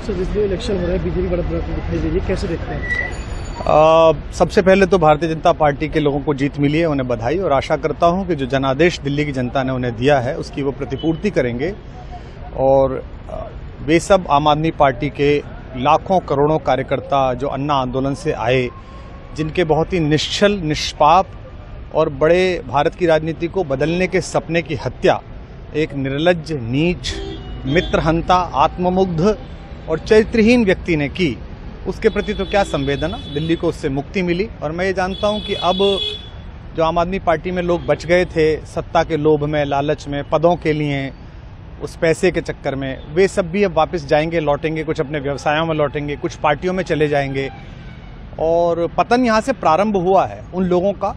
Sir जिस दिन election हो रहा है बीजेपी बड़ा दिखाई दे रही है, कैसे देखते हैं? सबसे पहले तो भारतीय जनता पार्टी के लोगों को जीत मिली है, उन्हें बधाई, और आशा करता हूं कि जो जनादेश दिल्ली की जनता ने उन्हें दिया है उसकी वो प्रतिपूर्ति करेंगे। और वे सब आम आदमी पार्टी के लाखों करोड़ों कार्यकर्ता जो अन्ना आंदोलन से आए, जिनके बहुत ही निश्चल, निष्पाप और बड़े भारत की राजनीति को बदलने के सपने की हत्या एक निर्लज्ज, नीच, मित्रहंता, आत्ममुग्ध और चरित्रहीन व्यक्ति ने की, उसके प्रति तो क्या संवेदना। दिल्ली को उससे मुक्ति मिली। और मैं ये जानता हूं कि अब जो आम आदमी पार्टी में लोग बच गए थे सत्ता के लोभ में, लालच में, पदों के लिए, उस पैसे के चक्कर में, वे सब भी अब वापस जाएंगे, लौटेंगे, कुछ अपने व्यवसायों में लौटेंगे, कुछ पार्टियों में चले जाएंगे। और पतन यहाँ से प्रारंभ हुआ है उन लोगों का।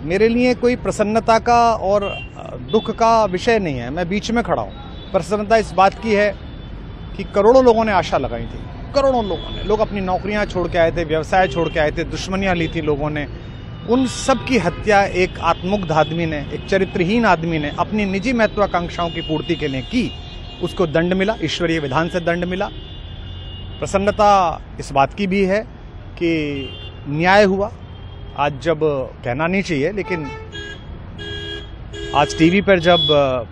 मेरे लिए कोई प्रसन्नता का और दुख का विषय नहीं है, मैं बीच में खड़ा हूँ। प्रसन्नता इस बात की है कि करोड़ों लोगों ने आशा लगाई थी, करोड़ों लोगों ने, लोग अपनी नौकरियां छोड़ के आए थे, व्यवसाय छोड़ के आए थे, दुश्मनियां ली थी लोगों ने, उन सब की हत्या एक आत्ममुग्ध आदमी ने, एक चरित्रहीन आदमी ने अपनी निजी महत्वाकांक्षाओं की पूर्ति के लिए की। उसको दंड मिला, ईश्वरीय विधान से दंड मिला। प्रसन्नता इस बात की भी है कि न्याय हुआ। आज जब कहना नहीं चाहिए, लेकिन आज टीवी पर जब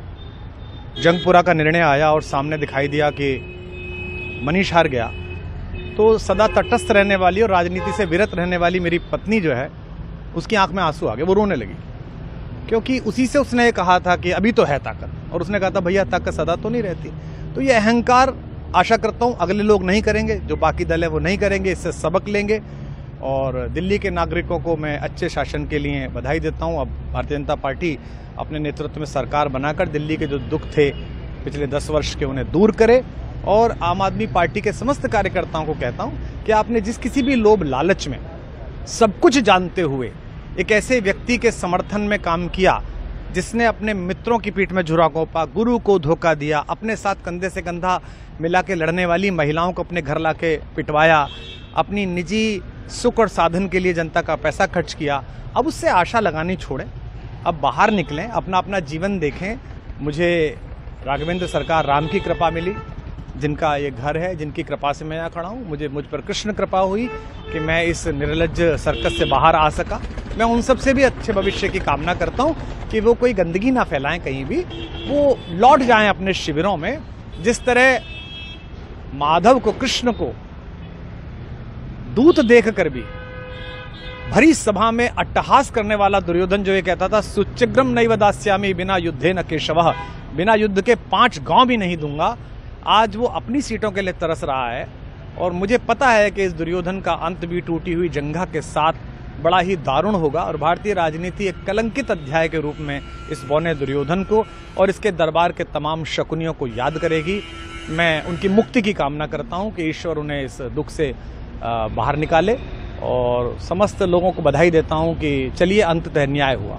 जंगपुरा का निर्णय आया और सामने दिखाई दिया कि मनीष हार गया, तो सदा तटस्थ रहने वाली और राजनीति से विरत रहने वाली मेरी पत्नी जो है, उसकी आंख में आंसू आ गए, वो रोने लगी। क्योंकि उसी से उसने ये कहा था कि अभी तो है ताकत, और उसने कहा था भैया ताकत सदा तो नहीं रहती। तो ये अहंकार आशा करता हूं अगले लोग नहीं करेंगे, जो बाकी दल है वो नहीं करेंगे, इससे सबक लेंगे। और दिल्ली के नागरिकों को मैं अच्छे शासन के लिए बधाई देता हूं। अब भारतीय जनता पार्टी अपने नेतृत्व में सरकार बनाकर दिल्ली के जो दुख थे पिछले 10 वर्ष के, उन्हें दूर करे। और आम आदमी पार्टी के समस्त कार्यकर्ताओं को कहता हूं कि आपने जिस किसी भी लोभ लालच में, सब कुछ जानते हुए एक ऐसे व्यक्ति के समर्थन में काम किया जिसने अपने मित्रों की पीठ में झुरा घोंपा, गुरु को धोखा दिया, अपने साथ कंधे से कंधा मिला के लड़ने वाली महिलाओं को अपने घर लाके पिटवाया, अपनी निजी सुख और साधन के लिए जनता का पैसा खर्च किया, अब उससे आशा लगानी छोड़ें, अब बाहर निकलें, अपना अपना जीवन देखें। मुझे राघवेंद्र सरकार राम की कृपा मिली, जिनका ये घर है, जिनकी कृपा से मैं यहाँ खड़ा हूँ। मुझ पर कृष्ण कृपा हुई कि मैं इस निर्लज्ज सर्कस से बाहर आ सका। मैं उन सब से भी अच्छे भविष्य की कामना करता हूँ कि वो कोई गंदगी ना फैलाएं कहीं भी, वो लौट जाएं अपने शिविरों में। जिस तरह माधव को, कृष्ण को दूत देखकर भी भरी सभा में अट्टहास करने वाला दुर्योधन जो ये कहता था सुचिग्रम नैव दास्यामि बिना युद्धे न केशवः, बिना युद्ध के 5 गांव भी नहीं दूंगा, आज वो अपनी सीटों के लिए तरस रहा है। और मुझे पता है कि इस दुर्योधन का अंत भी टूटी हुई जंघा के साथ बड़ा ही दारुण होगा, और भारतीय राजनीति एक कलंकित अध्याय के रूप में इस बौने दुर्योधन को और इसके दरबार के तमाम शकुनियों को याद करेगी। मैं उनकी मुक्ति की कामना करता हूं कि ईश्वर उन्हें इस दुख से बाहर निकाले, और समस्त लोगों को बधाई देता हूं कि चलिए अंततः न्याय हुआ।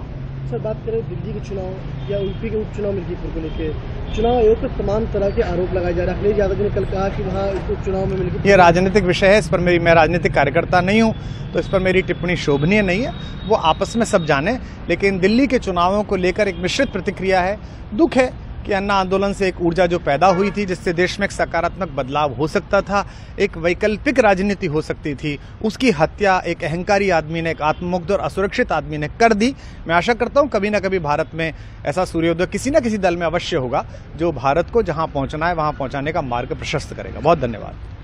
सर बात करें दिल्ली के चुनाव या यूपी के उपचुनाव मिल्कीपुर को लेकर, चुनाव आयोग पर तमाम तरह के आरोप लगाए जा रहे हैं। अखिलेश यादव ने कल कहा कि वहाँ उपचुनाव में मिल्कीपुर, ये राजनीतिक विषय है, इस पर मैं राजनीतिक कार्यकर्ता नहीं हूँ, तो इस पर मेरी टिप्पणी शोभनीय नहीं है, वो आपस में सब जाने। लेकिन दिल्ली के चुनावों को लेकर एक मिश्रित प्रतिक्रिया है। दुख है कि अन्ना आंदोलन से एक ऊर्जा जो पैदा हुई थी, जिससे देश में एक सकारात्मक बदलाव हो सकता था, एक वैकल्पिक राजनीति हो सकती थी, उसकी हत्या एक अहंकारी आदमी ने, एक आत्ममुग्ध और असुरक्षित आदमी ने कर दी। मैं आशा करता हूं कभी ना कभी भारत में ऐसा सूर्योदय किसी न किसी दल में अवश्य होगा, जो भारत को जहां पहुंचना है वहां पहुंचाने का मार्ग प्रशस्त करेगा। बहुत धन्यवाद।